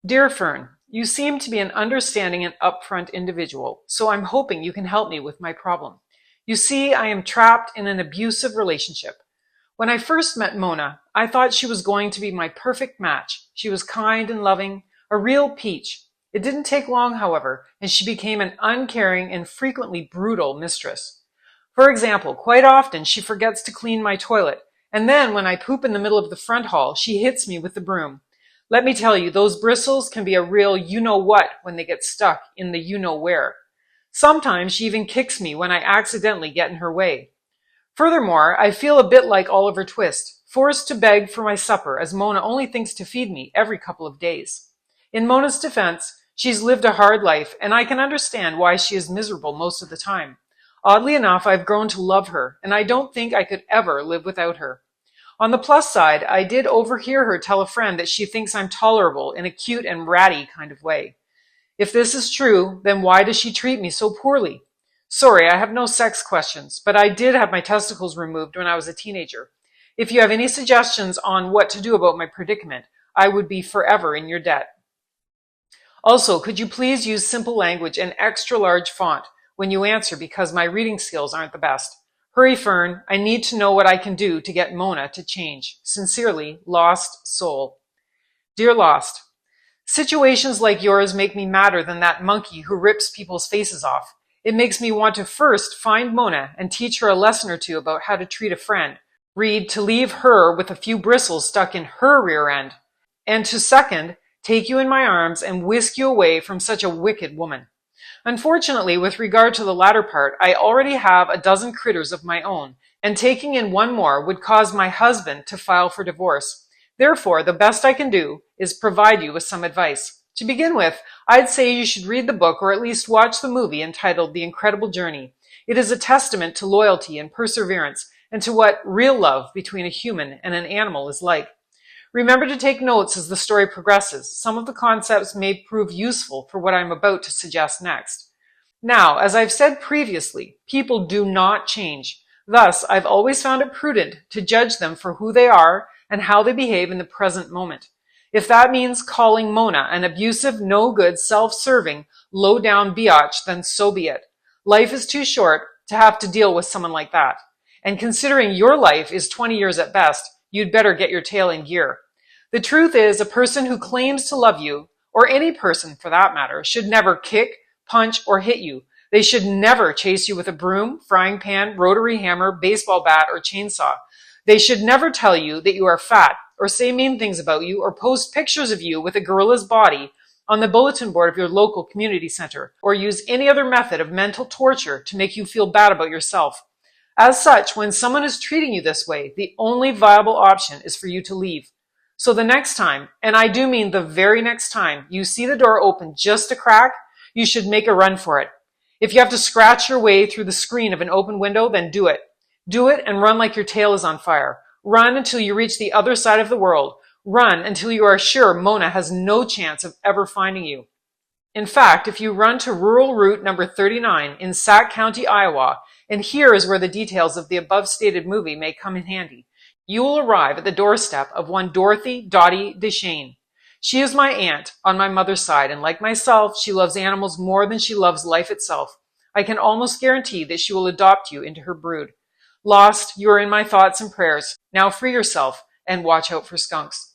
Dear Fern, you seem to be an understanding and upfront individual, so I'm hoping you can help me with my problem. You see, I am trapped in an abusive relationship. When I first met Mona, I thought she was going to be my perfect match. She was kind and loving, a real peach. It didn't take long, however, and she became an uncaring and frequently brutal mistress. For example, quite often she forgets to clean my toilet, and then when I poop in the middle of the front hall, she hits me with the broom. Let me tell you, those bristles can be a real you-know-what when they get stuck in the you-know-where. Sometimes she even kicks me when I accidentally get in her way. Furthermore, I feel a bit like Oliver Twist, forced to beg for my supper as Mona only thinks to feed me every couple of days. In Mona's defense, she's lived a hard life, and I can understand why she is miserable most of the time. Oddly enough, I've grown to love her, and I don't think I could ever live without her. On the plus side, I did overhear her tell a friend that she thinks I'm tolerable in a cute and ratty kind of way. If this is true, then why does she treat me so poorly? Sorry, I have no sex questions, but I did have my testicles removed when I was a teenager. If you have any suggestions on what to do about my predicament, I would be forever in your debt. Also, could you please use simple language and extra large font when you answer because my reading skills aren't the best? Hurry, Fern. I need to know what I can do to get Mona to change. Sincerely, Lost Soul. Dear Lost, situations like yours make me madder than that monkey who rips people's faces off. It makes me want to first find Mona and teach her a lesson or two about how to treat a friend. Read to leave her with a few bristles stuck in her rear end. And to second, take you in my arms and whisk you away from such a wicked woman. Unfortunately, with regard to the latter part, I already have a dozen critters of my own, and taking in one more would cause my husband to file for divorce. Therefore, the best I can do is provide you with some advice. To begin with, I'd say you should read the book or at least watch the movie entitled The Incredible Journey. It is a testament to loyalty and perseverance and to what real love between a human and an animal is like. Remember to take notes as the story progresses. Some of the concepts may prove useful for what I'm about to suggest next. Now, as I've said previously, people do not change. Thus, I've always found it prudent to judge them for who they are and how they behave in the present moment. If that means calling Mona an abusive, no-good, self-serving, low-down biatch, then so be it. Life is too short to have to deal with someone like that. And considering your life is 20 years at best, you'd better get your tail in gear. The truth is, a person who claims to love you, or any person for that matter, should never kick, punch, or hit you. They should never chase you with a broom, frying pan, rotary hammer, baseball bat, or chainsaw. They should never tell you that you are fat, or say mean things about you, or post pictures of you with a gorilla's body on the bulletin board of your local community center, or use any other method of mental torture to make you feel bad about yourself. As such, when someone is treating you this way, the only viable option is for you to leave. So the next time, and I do mean the very next time, you see the door open just a crack, you should make a run for it. If you have to scratch your way through the screen of an open window, then do it. Do it and run like your tail is on fire. Run until you reach the other side of the world. Run until you are sure Mona has no chance of ever finding you. In fact, if you run to rural route number 39 in Sac County, Iowa, and here is where the details of the above stated movie may come in handy, you will arrive at the doorstep of one Dorothy Dottie DeShane. She is my aunt on my mother's side, and like myself, she loves animals more than she loves life itself. I can almost guarantee that she will adopt you into her brood. Lost, you are in my thoughts and prayers. Now free yourself and watch out for skunks.